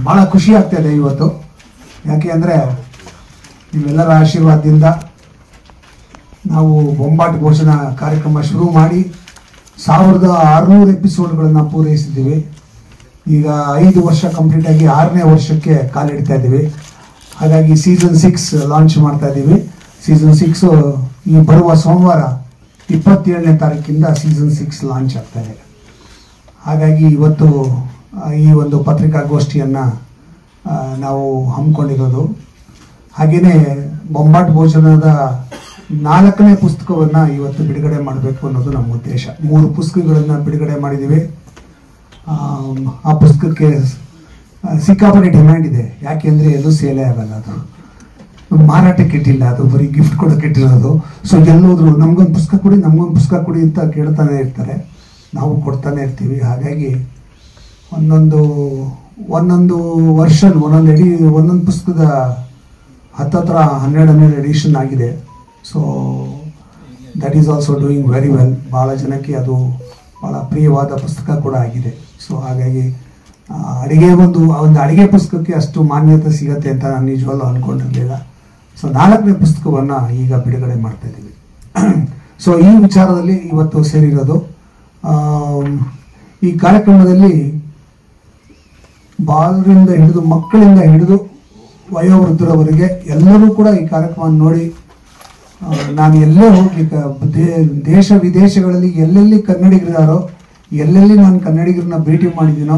ಭಾಳ ಖುಷಿ ಆಗ್ತಾಯಿದೆ ಇವತ್ತು. ಯಾಕೆ ಅಂದರೆ ನಿಮ್ಮೆಲ್ಲರ ಆಶೀರ್ವಾದದಿಂದ ನಾವು ಬೊಂಬಾಟ್ ಭೋಜನ ಕಾರ್ಯಕ್ರಮ ಶುರು ಮಾಡಿ 1600 ಎಪಿಸೋಡ್ಗಳನ್ನು ಪೂರೈಸಿದ್ದೀವಿ. ಈಗ 5 ವರ್ಷ ಕಂಪ್ಲೀಟ್ ಆಗಿ 6ನೇ ವರ್ಷಕ್ಕೆ ಕಾಲಿಡ್ತಾ ಇದ್ದೀವಿ. ಹಾಗಾಗಿ ಸೀಸನ್ 6 ಲಾಂಚ್ ಮಾಡ್ತಾ ಇದ್ದೀವಿ. ಸೀಸನ್ 6 ಈ ಬರುವ ಸೋಮವಾರ 27ನೇ ತಾರೀಕಿಂದ ಸೀಸನ್ 6 ಲಾಂಚ್ ಆಗ್ತಾ ಇದೆ. ಹಾಗಾಗಿ ಇವತ್ತು ಈ ಒಂದು ಪತ್ರಿಕಾಗೋಷ್ಠಿಯನ್ನು ನಾವು ಹಮ್ಮಿಕೊಂಡಿರೋದು. ಹಾಗೆಯೇ ಬೊಂಬಾಟ್ ಭೋಜನದ 4ನೇ ಪುಸ್ತಕವನ್ನು ಇವತ್ತು ಬಿಡುಗಡೆ ಮಾಡಬೇಕು ಅನ್ನೋದು ನಮ್ಮ ಉದ್ದೇಶ. 3 ಪುಸ್ತಕಗಳನ್ನು ಬಿಡುಗಡೆ ಮಾಡಿದ್ದೀವಿ. ಆ ಪುಸ್ತಕಕ್ಕೆ ಸಿಕ್ಕಾಪಟ್ಟೆ ಡಿಮ್ಯಾಂಡ್ ಇದೆ. ಯಾಕೆಂದರೆ ಎಲ್ಲೂ ಸೇಲೇ ಆಗಲ್ಲ, ಅದು ಮಾರಾಟಕ್ಕೆ ಇಟ್ಟಿಲ್ಲ, ಅದು ಬರೀ ಗಿಫ್ಟ್ ಕೊಡೋಕೆ ಇಟ್ಟಿರೋದು. ಸೊ ಎಲ್ಲೋದ್ರು ನಮಗೊಂದು ಪುಸ್ತಕ ಕೊಡಿ, ನಮಗೊಂದು ಪುಸ್ತಕ ಕೊಡಿ ಅಂತ ಕೇಳ್ತಾನೆ ಇರ್ತಾರೆ, ನಾವು ಕೊಡ್ತಾನೆ ಇರ್ತೀವಿ. ಹಾಗಾಗಿ ಒಂದೊಂದು ವರ್ಷನ್ ಒಂದೊಂದು ಪುಸ್ತಕದ ಹತ್ತತ್ರ 12 ಎಡಿಷನ್ ಆಗಿದೆ. So that is also doing very well. ಭಾಳ ಜನಕ್ಕೆ ಅದು ಭಾಳ ಪ್ರಿಯವಾದ ಪುಸ್ತಕ ಕೂಡ ಆಗಿದೆ. ಸೊ ಹಾಗಾಗಿ ಒಂದು ಅಡುಗೆ ಪುಸ್ತಕಕ್ಕೆ ಅಷ್ಟು ಮಾನ್ಯತೆ ಸಿಗತ್ತೆ ಅಂತ ನಾನು ನಿಜವಲ್ಲೂ ಅಂದ್ಕೊಂಡಿರಲಿಲ್ಲ. ಸೊ 4ನೇ ಪುಸ್ತಕವನ್ನು ಈಗ ಬಿಡುಗಡೆ ಮಾಡ್ತಾ ಇದ್ದೀವಿ. ಸೊ ಈ ವಿಚಾರದಲ್ಲಿ ಇವತ್ತು ಸೇರಿರೋದು. ಈ ಕಾರ್ಯಕ್ರಮದಲ್ಲಿ ಬಾಲರಿಂದ ಹಿಡಿದು ಮಕ್ಕಳಿಂದ ಹಿಡಿದು ವಯೋವೃದ್ಧರವರೆಗೆ ಎಲ್ಲರೂ ಕೂಡ ಈ ಕಾರ್ಯಕ್ರಮವನ್ನು ನೋಡಿ ನಾನು ಎಲ್ಲೇ ಹೋಗ್ಲಿಕ್ಕೆ ದೇಶ ವಿದೇಶಗಳಲ್ಲಿ ಎಲ್ಲೆಲ್ಲಿ ಕನ್ನಡಿಗರಿದ್ದಾರೋ, ಎಲ್ಲೆಲ್ಲಿ ನಾನು ಕನ್ನಡಿಗರನ್ನ ಭೇಟಿ ಮಾಡಿದ್ದೀನೋ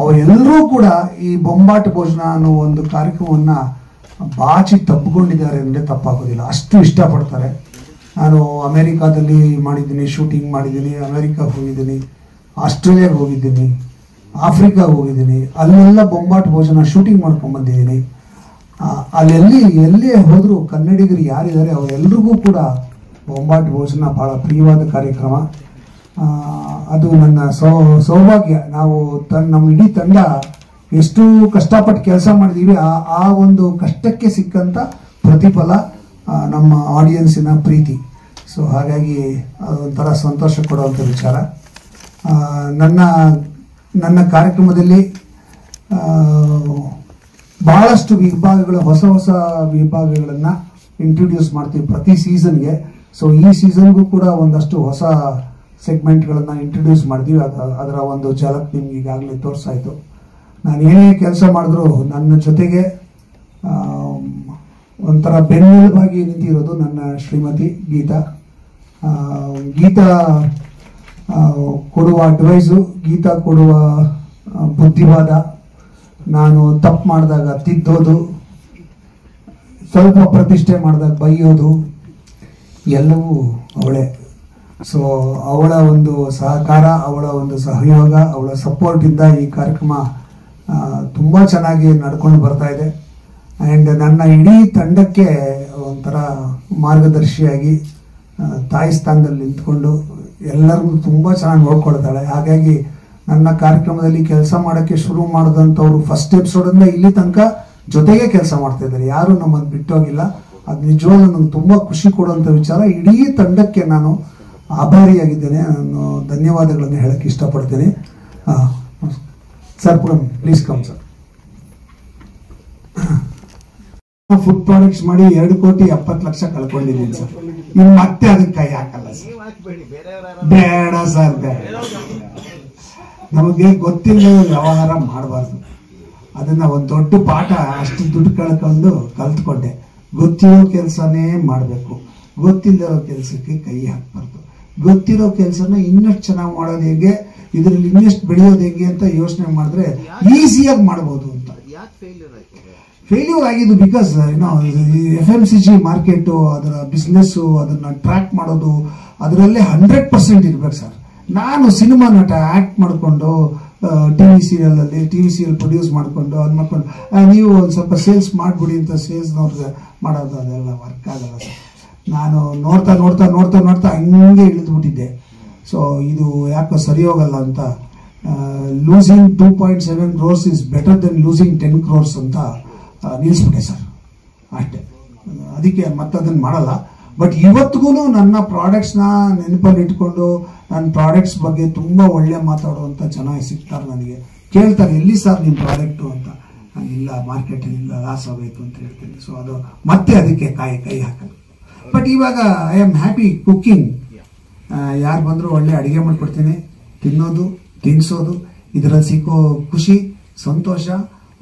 ಅವರೆಲ್ಲರೂ ಕೂಡ ಈ ಬೊಂಬಾಟ್ ಭೋಜನ ಅನ್ನೋ ಒಂದು ಕಾರ್ಯಕ್ರಮವನ್ನು ಬಾಚಿ ತಬ್ಬಿಕೊಂಡಿದ್ದಾರೆ ಅಂದರೆ ತಪ್ಪಾಗೋದಿಲ್ಲ. ಅಷ್ಟು ಇಷ್ಟಪಡ್ತಾರೆ. ನಾನು ಅಮೇರಿಕಾದಲ್ಲಿ ಮಾಡಿದ್ದೀನಿ, ಶೂಟಿಂಗ್ ಮಾಡಿದ್ದೀನಿ, ಅಮೇರಿಕಾಗೆ ಹೋಗಿದ್ದೀನಿ, ಆಸ್ಟ್ರೇಲಿಯಾಗೆ ಹೋಗಿದ್ದೀನಿ, ಆಫ್ರಿಕಾಗೆ ಹೋಗಿದ್ದೀನಿ. ಅಲ್ಲೆಲ್ಲ ಬೊಂಬಾಟ್ ಭೋಜನ ಶೂಟಿಂಗ್ ಮಾಡ್ಕೊಂಡ್ಬಂದಿದ್ದೀನಿ. ಎಲ್ಲೇ ಹೋದರೂ ಕನ್ನಡಿಗರು ಯಾರಿದ್ದಾರೆ ಅವರೆಲ್ಲರಿಗೂ ಕೂಡ ಬೊಂಬಾಟ್ ಭೋಜನ ಭಾಳ ಪ್ರಿಯವಾದ ಕಾರ್ಯಕ್ರಮ. ಅದು ನನ್ನ ಸೌಭಾಗ್ಯ. ನಮ್ಮ ಇಡೀ ತಂಡ ಎಷ್ಟು ಕಷ್ಟಪಟ್ಟು ಕೆಲಸ ಮಾಡಿದ್ದೀವಿ, ಆ ಒಂದು ಕಷ್ಟಕ್ಕೆ ಸಿಕ್ಕಂಥ ಪ್ರತಿಫಲ ನಮ್ಮ ಆಡಿಯನ್ಸಿನ ಪ್ರೀತಿ. ಸೊ ಹಾಗಾಗಿ ಅದೊಂಥರ ಸಂತೋಷ ಕೊಡುವಂಥ ವಿಚಾರ. ನನ್ನ ಕಾರ್ಯಕ್ರಮದಲ್ಲಿ ಬಹಳಷ್ಟು ವಿಭಾಗಗಳು, ಹೊಸ ವಿಭಾಗಗಳನ್ನು ಇಂಟ್ರೊಡ್ಯೂಸ್ ಮಾಡ್ತೀವಿ ಪ್ರತಿ ಸೀಸನ್ಗೆ. ಸೊ ಈ ಸೀಸನ್ಗೂ ಕೂಡ ಒಂದಷ್ಟು ಹೊಸ ಸೆಗ್ಮೆಂಟ್ಗಳನ್ನು ಇಂಟ್ರೊಡ್ಯೂಸ್ ಮಾಡ್ತೀವಿ. ಅದರ ಒಂದು ಝಲಕ್ ನಿಮ್ಗೆ ಈಗಾಗಲೇ ತೋರಿಸಾಯಿತು. ನಾನು ಏನೇ ಕೆಲಸ ಮಾಡಿದ್ರು ನನ್ನ ಜೊತೆಗೆ ಒಂಥರ ಬೆನ್ನೆಲುಬಾಗಿ ನಿಂತಿರೋದು ನನ್ನ ಶ್ರೀಮತಿ ಗೀತಾ. ಗೀತಾ ಕೊಡುವ ಅಡ್ವೈಸು, ಗೀತಾ ಕೊಡುವ ಬುದ್ಧಿವಾದ, ನಾನು ತಪ್ಪು ಮಾಡಿದಾಗ ತಿದ್ದೋದು, ಸ್ವಲ್ಪ ಪ್ರತಿಷ್ಠೆ ಮಾಡಿದಾಗ ಬೈಯೋದು ಎಲ್ಲವೂ ಅವಳೇ. ಸೊ ಅವಳ ಒಂದು ಸಹಕಾರ, ಅವಳ ಒಂದು ಸಹಯೋಗ, ಅವಳ ಸಪೋರ್ಟಿಂದ ಈ ಕಾರ್ಯಕ್ರಮ ತುಂಬ ಚೆನ್ನಾಗಿ ನಡ್ಕೊಂಡು ಬರ್ತಾ ಇದೆ. ಆ್ಯಂಡ್ ನನ್ನ ಇಡೀ ತಂಡಕ್ಕೆ ಒಂಥರ ಮಾರ್ಗದರ್ಶಿಯಾಗಿ ತಾಯಿ ಸ್ಥಾನದಲ್ಲಿ ನಿಂತ್ಕೊಂಡು ಎಲ್ಲರಿಗೂ ತುಂಬ ಚೆನ್ನಾಗಿ ನೋಡ್ಕೊಳ್ತಾಳೆ. ಹಾಗಾಗಿ ನನ್ನ ಕಾರ್ಯಕ್ರಮದಲ್ಲಿ ಕೆಲಸ ಮಾಡೋಕ್ಕೆ ಶುರು ಮಾಡಿದಂಥವ್ರು ಫಸ್ಟ್ ಎಪಿಸೋಡಿಂದ ಇಲ್ಲಿ ತನಕ ಜೊತೆಗೆ ಕೆಲಸ ಮಾಡ್ತಾ ಇದ್ದಾರೆ, ಯಾರೂ ನಮ್ಮನ್ನು ಬಿಟ್ಟೋಗಿಲ್ಲ. ಅದು ನಿಜವಾಗ್ಲೂ ನನಗೆ ತುಂಬ ಖುಷಿ ಕೊಡುವಂಥ ವಿಚಾರ. ಇಡೀ ತಂಡಕ್ಕೆ ನಾನು ಆಭಾರಿಯಾಗಿದ್ದೇನೆ. ನಾನು ಧನ್ಯವಾದಗಳನ್ನು ಹೇಳಕ್ಕೆ ಇಷ್ಟಪಡ್ತೇನೆ. Sir please come sir. Food products ಮಾಡಿ 2,70,00,000 ಕಳ್ಕೊಂಡಿದ್ದೀನಿ ಸರ್. ಇನ್ನು ಮತ್ತೆ ಅದಕ್ಕೆ ಕೈ ಹಾಕಲ್ಲ ಸರ್. ಬೇಡ ಸರ್, ಬೇಡ. ನಮಗೆ ಗೊತ್ತಿಲ್ಲ ವ್ಯವಹಾರ ಮಾಡಬಾರ್ದು. ಅದನ್ನ ಒಂದು ದೊಡ್ಡ ಪಾಠ, ಅಷ್ಟು ದುಡ್ಡು ಕಲ್ತ್ಕೊಂಡೆ. ಗೊತ್ತಿರೋ ಕೆಲಸನೇ ಮಾಡಬೇಕು, ಗೊತ್ತಿಲ್ಲದಿರೋ ಕೆಲಸಕ್ಕೆ ಕೈ ಹಾಕಬಾರ್ದು. ಗೊತ್ತಿರೋ ಕೆಲಸನ ಇನ್ನಷ್ಟು ಚೆನ್ನಾಗಿ ಮಾಡೋದು ಹೇಗೆ, ಇದರಲ್ಲಿ ಇನ್ನಷ್ಟು ಬೆಳೆಯೋದು ಹೇಗೆ ಅಂತ ಯೋಚನೆ ಮಾಡಿದ್ರೆ ಈಸಿಯಾಗಿ ಮಾಡ್ಬೋದು ಅಂತ. ಫೇಲ್ಯೂರ್ ಆಗಿದ್ದು ಬಿಕಾಸ್ FMCG ಮಾರ್ಕೆಟು, ಅದರ ಬಿಸ್ನೆಸ್ಸು, ಅದನ್ನ ಟ್ರ್ಯಾಕ್ ಮಾಡೋದು, ಅದರಲ್ಲೇ 100% ಇರ್ಬೇಕು ಸರ್. ನಾನು ಸಿನಿಮಾ ನಟ ಆಕ್ಟ್ ಮಾಡಿಕೊಂಡು ಟಿ ವಿ ಸೀರಿಯಲ್ ಪ್ರೊಡ್ಯೂಸ್ ಮಾಡಿಕೊಂಡು ಅದು ಮಾಡ್ಕೊಂಡು ನೀವು ಒಂದು ಸ್ವಲ್ಪ ಸೇಲ್ಸ್ ಮಾಡಿಬಿಡಿ ಅಂತ ಸೇಲ್ಸ್ನವ್ರಿಗೆ ಮಾಡೋದು, ಅದೆಲ್ಲ ವರ್ಕ್ ಆಗಲ್ಲ ಸರ್. ನಾನು ನೋಡ್ತಾ ಹಂಗೆ ಇಳಿದ್ಬಿಟ್ಟಿದ್ದೆ. ಸೊ ಇದು ಯಾಕೋ ಸರಿ ಹೋಗಲ್ಲ ಅಂತ losing 2.7 crores is better than losing 10 crores ಅಂತ ನಿಲ್ಲಿಸ್ಬಿಟ್ಟೆ ಸರ್. ಅಷ್ಟೇ, ಅದಕ್ಕೆ ಮತ್ತದನ್ನು ಮಾಡಲ್ಲ. ಬಟ್ ಇವತ್ತಿಗೂ ನನ್ನ ಪ್ರಾಡಕ್ಟ್ಸ್ನ ನೆನಪಲ್ಲಿ ಇಟ್ಕೊಂಡು ನನ್ನ ಪ್ರಾಡಕ್ಟ್ಸ್ ಬಗ್ಗೆ ತುಂಬ ಒಳ್ಳೆ ಮಾತಾಡುವಂಥ ಜನ ಸಿಗ್ತಾರೆ ನನಗೆ. ಕೇಳ್ತಾರೆ ಎಲ್ಲಿ ಸರ್ ನಿಮ್ಮ ಪ್ರಾಡಕ್ಟು ಅಂತ. ಇಲ್ಲ ಮಾರ್ಕೆಟಲ್ಲಿ ಇಲ್ಲ, ಲಾಸ್ ಆಗಬೇಕು ಅಂತ ಹೇಳ್ತೀನಿ. ಸೊ ಅದು ಮತ್ತೆ ಅದಕ್ಕೆ ಕೈ ಹಾಕಲ್ಲ. ಬಟ್ ಇವಾಗ ಐ ಆಮ್ ಹ್ಯಾಪಿ ಕುಕ್ಕಿಂಗ್. ಯಾರು ಬಂದರೂ ಒಳ್ಳೆ ಅಡುಗೆ ಮಾಡಿಕೊಡ್ತೀನಿ. ತಿನ್ನೋದು, ತಿನ್ನಿಸೋದು, ಇದರಲ್ಲಿ ಸಿಕ್ಕೋ ಖುಷಿ, ಸಂತೋಷ,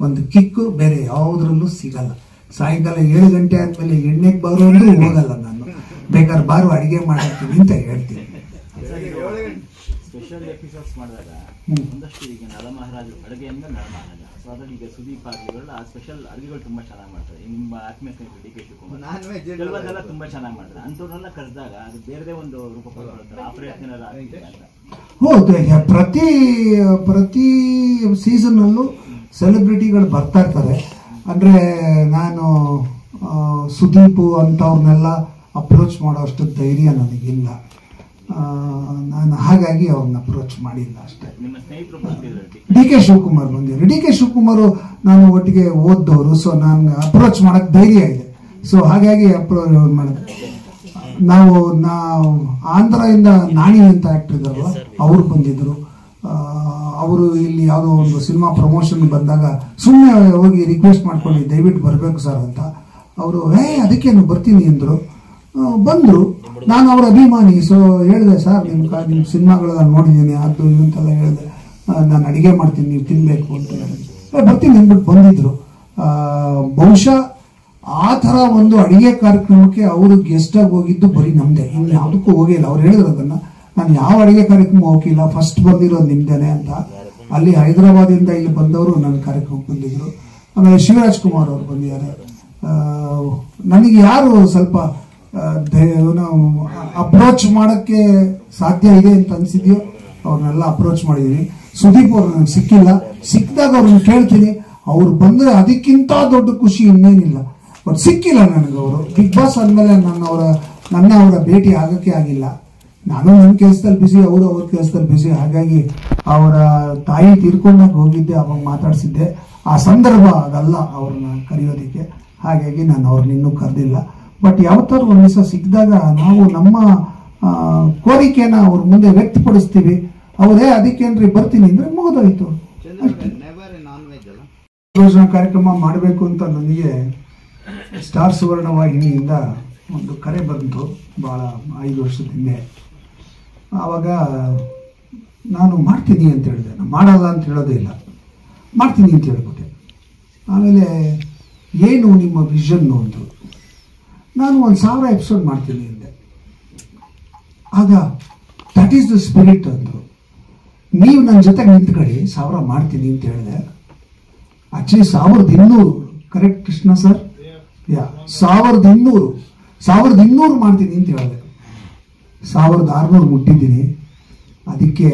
ಒಂದು ಕಿಕ್ಕು ಬೇರೆ ಯಾವುದ್ರಲ್ಲೂ ಸಿಗಲ್ಲ. ಸಾಯಂಕಾಲ 7 ಗಂಟೆ ಆದಮೇಲೆ ಎಣ್ಣೆಗೆ ಬರೋದು ಹೋಗಲ್ಲ. ನಾನು ಬೇಕಾದ್ರೆ ಬಾರು ಅಡುಗೆ ಮಾಡ್ತೀನಿ ಅಂತ ಹೇಳ್ತೀನಿ. ಸ್ಪೆಷಲ್ ಎಪಿಸೋಡ್ಸ್ ಮಾಡಿದಾಗ ಒಂದಷ್ಟು ಈಗ ನಳಮಹಾರಾಜ ಅಡುಗೆಯಿಂದ ನಳಮಹಾರಾಜ, ಸೊ ಅದ್ರಲ್ಲಿ ಈಗ ಸುದೀಪ್ ಆಗಿಗಳು ಆ ಸ್ಪೆಷಲ್ ಅಡುಗೆಗಳು ತುಂಬಾ ಚೆನ್ನಾಗಿ ಮಾಡ್ತಾರೆ. ನಿಮ್ಮ ಆತ್ಮೀಯ ಸ್ನೇಹಿತರು ಡಿ ಕೆ ಶಿವಕುಮಾರ್ ಕೆಲವೊಂದೆಲ್ಲ ತುಂಬಾ ಚೆನ್ನಾಗಿ ಮಾಡ್ತಾರೆ. ಅಂಥವ್ರನ್ನೆಲ್ಲ ಕರೆದಾಗ ಅದು ಬೇರೆ ಒಂದು ರೂಪ ಪಡ್ಕೊಳ್ತಾರೆ. ಆ ಪ್ರಯತ್ನ ಆಗ್ತಿದೆ ಅಂತ. ಹೌದು, ಪ್ರತಿ ಸೀಸನ್ನಲ್ಲೂ ಸೆಲೆಬ್ರಿಟಿಗಳು ಬರ್ತಾ ಇರ್ತಾರೆ. ಅಂದರೆ ನಾನು ಸುದೀಪ್ ಅಂಥವ್ರನ್ನೆಲ್ಲ ಅಪ್ರೋಚ್ ಮಾಡೋ ಅಷ್ಟು ಧೈರ್ಯ ನನಗಿಲ್ಲ. ನಾನು ಹಾಗಾಗಿ ಅವ್ರನ್ನ ಅಪ್ರೋಚ್ ಮಾಡಿಲ್ಲ ಅಷ್ಟೇ. ಡಿ ಕೆ ಶಿವಕುಮಾರ್ ಬಂದಿದ್ರು. ಡಿ ಕೆ ಶಿವಕುಮಾರ್ ನಾನು ಒಟ್ಟಿಗೆ ಓದ್ದವರು. ಸೊ ನಾನು ಅಪ್ರೋಚ್ ಮಾಡಕ್ ಧೈರ್ಯ ಇದೆ. ಸೊ ಹಾಗಾಗಿ ಅಪ್ರೋಚ್ ಮಾಡಿದೆ. ನಾವು ಆಂಧ್ರದಿಂದ ನಾಣಿ ಅಂತ ಆಕ್ಟರ್ ಇದ್ದಾರಲ್ಲ, ಅವ್ರು ಬಂದಿದ್ರು. ಅವರು ಇಲ್ಲಿ ಯಾವುದೋ ಒಂದು ಸಿನಿಮಾ ಪ್ರಮೋಷನ್ ಬಂದಾಗ ಸುಮ್ಮನೆ ಹೋಗಿ ರಿಕ್ವೆಸ್ಟ್ ಮಾಡ್ಕೊಂಡು ದಯವಿಟ್ಟು ಬರಬೇಕು ಸರ್ ಅಂತ. ಅವರು ಅದಕ್ಕೇನು ಬರ್ತೀನಿ ಅಂದರು. ಬಂದರು. ನಾನು ಅವರ ಅಭಿಮಾನಿ. ಸೊ ಹೇಳಿದೆ, ಸರ್ ನಿಮ್ಮ ಸಿನಿಮಾಗಳೆಲ್ಲ ನೋಡಿದ್ದೀನಿ, ಅದು ಇವಂತೆಲ್ಲ ಹೇಳಿದೆ. ನಾನು ಅಡುಗೆ ಮಾಡ್ತೀನಿ, ನೀವು ತಿನ್ನಬೇಕು ಅಂತ ಹೇಳಿದೆ. ಬರ್ತೀನಿ ಅಂದ್ಬಿಟ್ಟು ಬಂದಿದ್ರು. ಬಹುಶಃ ಆ ಥರ ಒಂದು ಅಡುಗೆ ಕಾರ್ಯಕ್ರಮಕ್ಕೆ ಅವರು ಗೆಸ್ಟಾಗಿ ಹೋಗಿದ್ದು ಬರೀ ನಮ್ಮದೇ, ಇನ್ನು ಯಾವುದಕ್ಕೂ ಹೋಗಿಲ್ಲ. ಅವ್ರು ಹೇಳಿದ್ರು ಅದನ್ನು, ನಾನು ಯಾವ ಅಡುಗೆ ಕಾರ್ಯಕ್ರಮ ಹೋಗಿಲ್ಲ, ಫಸ್ಟ್ ಬಂದಿರೋದು ನಿಮ್ದೇನೆ ಅಂತ. ಅಲ್ಲಿ ಹೈದರಾಬಾದಿಂದ ಇಲ್ಲಿ ಬಂದವರು ನನ್ನ ಕಾರ್ಯಕ್ರಮಕ್ಕೆ ಬಂದಿದ್ರು. ಆಮೇಲೆ ಶಿವರಾಜ್ ಕುಮಾರ್ ಅವರು ಬಂದಿದ್ದಾರೆ. ನನಗೆ ಯಾರು ಸ್ವಲ್ಪ ಅಪ್ರೋಚ್ ಮಾಡೋಕ್ಕೆ ಸಾಧ್ಯ ಇದೆ ಅಂತ ಅನಿಸಿದೆಯೋ ಅವ್ರನ್ನೆಲ್ಲ ಅಪ್ರೋಚ್ ಮಾಡಿದ್ದೀನಿ. ಸುದೀಪ್ ಅವ್ರು ನನಗೆ ಸಿಕ್ಕಿಲ್ಲ. ಸಿಕ್ಕಿದಾಗ ಅವ್ರನ್ನ ಕೇಳ್ತೀನಿ. ಅವ್ರು ಬಂದರೆ ಅದಕ್ಕಿಂತ ದೊಡ್ಡ ಖುಷಿ ಇನ್ನೇನಿಲ್ಲ. ಬಟ್ ಸಿಕ್ಕಿಲ್ಲ ನನಗೆ ಅವರು. ಬಿಗ್ ಬಾಸ್ ಆದಮೇಲೆ ನನ್ನ ಅವರ ಭೇಟಿ ಆಗೋಕ್ಕೆ ಆಗಿಲ್ಲ. ನಾನು ನನ್ನ ಕೆಲಸದಲ್ಲಿ ಬಿಸಿ, ಅವರು ಅವ್ರ ಕೆಲಸದಲ್ಲಿ ಬಿಸಿ. ಹಾಗಾಗಿ ಅವರ ತಾಯಿ ತೀರ್ಕೊಂಡಾಗ ಹೋಗಿದ್ದೆ, ಅವಾಗ ಮಾತಾಡಿಸಿದ್ದೆ. ಆ ಸಂದರ್ಭ ಅದಲ್ಲ ಅವ್ರನ್ನ ಕರೆಯೋದಕ್ಕೆ. ಹಾಗಾಗಿ ನಾನು ಅವ್ರನ್ನ ಇನ್ನೂ ಕರೆದಿಲ್ಲ. ಬಟ್ ಯಾವತ್ತಾರು ಒಂದು ದಿವಸ ಸಿಕ್ಕಿದಾಗ ನಾವು ನಮ್ಮ ಕೋರಿಕೆನ ಅವ್ರ ಮುಂದೆ ವ್ಯಕ್ತಪಡಿಸ್ತೀವಿ. ಅವರೇ ಅದಕ್ಕೇನ್ರಿ ಬರ್ತೀನಿ ಅಂದ್ರೆ ಮುಗಿದೋಯ್ತು. ಯೋಜನಾ ಕಾರ್ಯಕ್ರಮ ಮಾಡಬೇಕು ಅಂತ ನನಗೆ ಸ್ಟಾರ್ ಸುವರ್ಣ ವಾಹಿನಿಯಿಂದ ಒಂದು ಕರೆ ಬಂತು ಭಾಳ 5 ವರ್ಷದ ಹಿಂದೆ. ಆವಾಗ ನಾನು ಮಾಡ್ತೀನಿ ಅಂತ ಹೇಳಿದೆ. ನಾನು ಮಾಡಲ್ಲ ಅಂತ ಹೇಳೋದೇ ಇಲ್ಲ, ಮಾಡ್ತೀನಿ ಅಂತ ಹೇಳ್ಬಿಟ್ಟೆ. ಆಮೇಲೆ ಏನು ನಿಮ್ಮ ವಿಷನ್ನು ಅಂದರು. ನಾನು 1000 ಎಪಿಸೋಡ್ ಮಾಡ್ತೀನಿ ಅಂದೆ. ಆಗ ದಟ್ ಈಸ್ ದ ಸ್ಪಿರಿಟ್ ಅಂದರು. ನೀವು ನನ್ನ ಜೊತೆಗೆ ನಿಂತ್ಕೊಳ್ಳಿ, 1000 ಮಾಡ್ತೀನಿ ಅಂತ ಹೇಳಿದೆ. Actually 1200, correct Krishna sir? 1200 ಮಾಡ್ತೀನಿ ಅಂತ ಹೇಳಿದೆ. 1600 ಮುಟ್ಟಿದ್ದೀನಿ. ಅದಕ್ಕೆ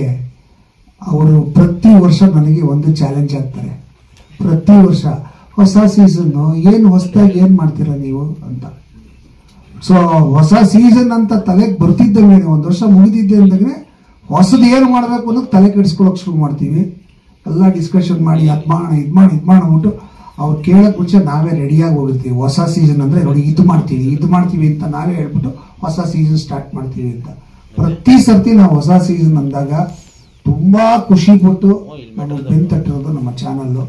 ಅವರು ಪ್ರತಿ ವರ್ಷ ನನಗೆ ಒಂದು ಚಾಲೆಂಜ್ ಆಗ್ತಾರೆ. ಪ್ರತಿ ವರ್ಷ ಹೊಸ ಸೀಸನ್ನು, ಏನು ಹೊಸದಾಗಿ ಏನು ಮಾಡ್ತೀರಾ ನೀವು ಅಂತ. ಸೊ ಹೊಸ ಸೀಸನ್ ಅಂತ ತಲೆಗೆ ಬರ್ತಿದ್ದಂಗೆ, ಒಂದು ವರ್ಷ ಮುಗಿದಿದ್ದೆ ಅಂದಾಗಲೇ ಹೊಸದು ಏನು ಮಾಡಬೇಕು ಅನ್ನೋದು ತಲೆ ಕೆಡಿಸ್ಕೊಳ್ಳೋಕೆ ಶುರು ಮಾಡ್ತೀವಿ. ಎಲ್ಲ ಡಿಸ್ಕಷನ್ ಮಾಡಿ ಇದು ಮಾಡ್ಬಿಟ್ಟು ಅವ್ರು ಕೇಳೋಕೆ ಮುಂಚೆ ನಾವೇ ರೆಡಿಯಾಗಿ ಹೋಗಿರ್ತೀವಿ. ಹೊಸ ಸೀಸನ್ ಅಂದರೆ ನೋಡಿ ಇದು ಮಾಡ್ತೀವಿ ಅಂತ ನಾವೇ ಹೇಳ್ಬಿಟ್ಟು ಹೊಸ ಸೀಸನ್ ಸ್ಟಾರ್ಟ್ ಮಾಡ್ತೀವಿ ಅಂತ. ಪ್ರತಿ ಸರ್ತಿ ನಾವು ಹೊಸ ಸೀಸನ್ ಅಂದಾಗ ತುಂಬ ಖುಷಿ ಪಟ್ಟು ನಾವು ಬೆಂತಟ್ಟಿರೋದು ನಮ್ಮ channel.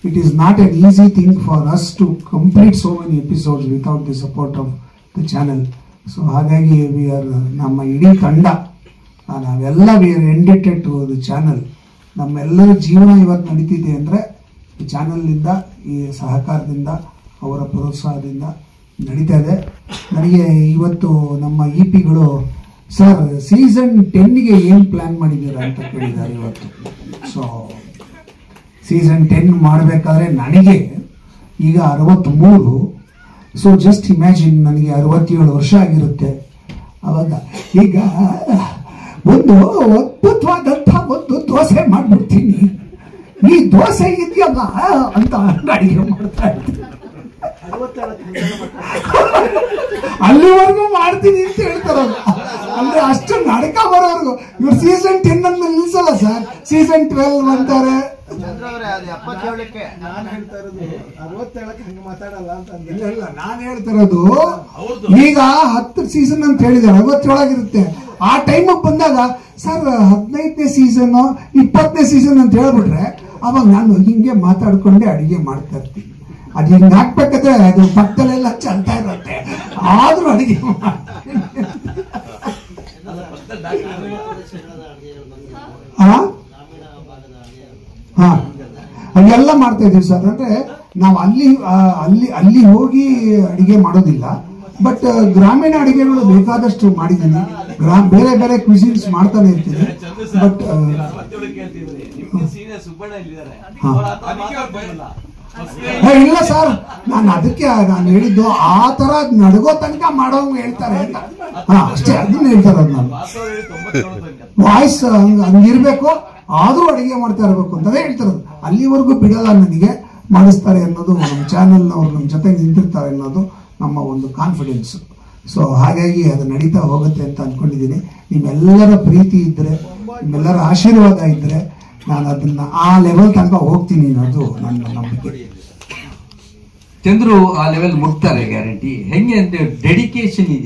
It is not an easy thing for us to complete so many episodes without the support of the channel. So ಹಾಗಾಗಿ ನಮ್ಮ ಇಡೀ ತಂಡ ನಾವೆಲ್ಲ we are indebted to the channel. ನಮ್ಮೆಲ್ಲರ ಜೀವನ ಇವತ್ತು ನಡೀತಿದೆ ಅಂದರೆ ಈ ಚಾನಲ್ನಿಂದ, ಈ ಸಹಕಾರದಿಂದ, ಅವರ ಪ್ರೋತ್ಸಾಹದಿಂದ ನಡೀತಾ ಇದೆ. ನನಗೆ ಇವತ್ತು ನಮ್ಮ ಇಪಿಗಳು ಸರ್ ಸೀಸನ್ 10ಗೆ ಏನು ಪ್ಲ್ಯಾನ್ ಮಾಡಿದ್ದೀರಾ ಅಂತ ಕೇಳಿದ್ದಾರೆ ಇವತ್ತು. ಸೊ ಸೀಸನ್ 10 ಮಾಡಬೇಕಾದ್ರೆ ನನಗೆ ಈಗ 63. ಸೊ ಜಸ್ಟ್ ಇಮ್ಯಾಜಿನ್, ನನಗೆ 67 ವರ್ಷ ಆಗಿರುತ್ತೆ ಅವಾಗ. ಈಗ ಒಂದು ಅದ್ಭುತವಾದಂಥ ಒಂದು ದೋಸೆ ಮಾಡ್ಬಿಡ್ತೀನಿ. ಈ ದೋಸೆ ಇದೆಯಲ್ಲ ಅಂತ ಅಡಿಗೆ ಮಾಡ್ತಾ ಇರ್ತೀನಿ. ಅಲ್ಲಿವರೆಗೂ ಮಾಡ್ತೀನಿ ಅಂತ ಹೇಳ್ತಾರಲ್ಲ, ಅಂದ್ರೆ ಅಷ್ಟು ನಡಕ ಬರೋವರೆಗೂ. ಇವ್ರು ಸೀಸನ್ 10 ಅನ್ನು ನಿಲ್ಸಲ್ಲ ಸರ್, ಸೀಸನ್ 12 ಅಂತಾರೆ. ನಾನು ಹೇಳ್ತಾ ಇರೋದು ಈಗ 10 ಸೀಸನ್ ಅಂತ ಹೇಳಿದ್ದಾರೆ, 67 ಇರುತ್ತೆ. ಆ ಟೈಮಿಗೆ ಬಂದಾಗ ಸರ್ 15ನೇ ಸೀಸನ್ 20ನೇ ಸೀಸನ್ ಅಂತ ಹೇಳ್ಬಿಟ್ರೆ ಅವಾಗ ನಾನು ಹಿಂಗೆ ಮಾತಾಡ್ಕೊಂಡೆ ಅಡಿಗೆ ಮಾಡ್ತಾ ಇರ್ತೀನಿ. ಅದು ಹಿಂಗೆ ಹಾಕ್ಬೇಕಾದ್ರೆ ಅದು ಪಕ್ಕದಲ್ಲೆಲ್ಲ ಚಲ್ತಾ ಇರುತ್ತೆ, ಆದ್ರೂ ಅಡಿಗೆ ಹಾ ಅದೆಲ್ಲ ಮಾಡ್ತಾ ಇದೀವಿ ಸರ್. ಅಂದ್ರೆ ನಾವು ಅಲ್ಲಿ ಹೋಗಿ ಅಡಿಗೆ ಮಾಡೋದಿಲ್ಲ, ಬಟ್ ಗ್ರಾಮೀಣ ಅಡಿಗೆಗಳು ಬೇಕಾದಷ್ಟು ಮಾಡಿದ್ದೀನಿ. ಬೇರೆ ಬೇರೆ ಕ್ವಿಸಿನ್ಸ್ ಮಾಡ್ತಾನೆ ಇರ್ತೀನಿ. ಬಟ್ ಇಲ್ಲ ಸರ್, ನಾನು ಅದಕ್ಕೆ ನಾನು ಹೇಳಿದ್ದು ಆ ತರ ನಡ್ಗೋ ತನಕ ಮಾಡೋಂಗ್ ಹೇಳ್ತಾರೆ ಅಂತ. ಹಾ ಅಷ್ಟೇ, ಅದನ್ನ ಹೇಳ್ತಾರೆ. ಅದು ನಾನು ವಾಯ್ಸ್ ಹಂಗಿರ್ಬೇಕು, ಆದ್ರೂ ಅಡಿಗೆ ಮಾಡ್ತಾ ಇರ್ಬೇಕು ಅಂತದೇ ಹೇಳ್ತಿರೋದು. ಅಲ್ಲಿವರೆಗೂ ಬಿಡಲ್ಲ, ನನಗೆ ಮಾಡಿಸ್ತಾರೆ ಅನ್ನೋದು, ನಮ್ಮ ಚಾನೆಲ್ನವ್ರು ನಮ್ಮ ಜೊತೆ ನಿಂತಿರ್ತಾರೆ ಅನ್ನೋದು ನಮ್ಮ ಒಂದು ಕಾನ್ಫಿಡೆನ್ಸ್. ಸೊ ಹಾಗಾಗಿ ಅದು ನಡೀತಾ ಹೋಗುತ್ತೆ ಅಂತ ಅನ್ಕೊಂಡಿದ್ದೀನಿ. ನಿಮ್ಮೆಲ್ಲರ ಪ್ರೀತಿ ಇದ್ರೆ, ನಿಮ್ಮೆಲ್ಲರ ಆಶೀರ್ವಾದ ಇದ್ರೆ ನಾನು ಅದನ್ನ ಆ ಲೆವೆಲ್ ತನಕ ಹೋಗ್ತೀನಿ ಅನ್ನೋದು ನನ್ನ ನಂಬಿಕೆ. ಚಂದ್ರು ಆ ಲೆವೆಲ್ ಮುಟ್ತಾರೆ ಗ್ಯಾರಂಟಿ. ಹೆಂಗೆ ಅಂತ ಡೆಡಿಕೇಶನ್ ಇದೆಯಾ?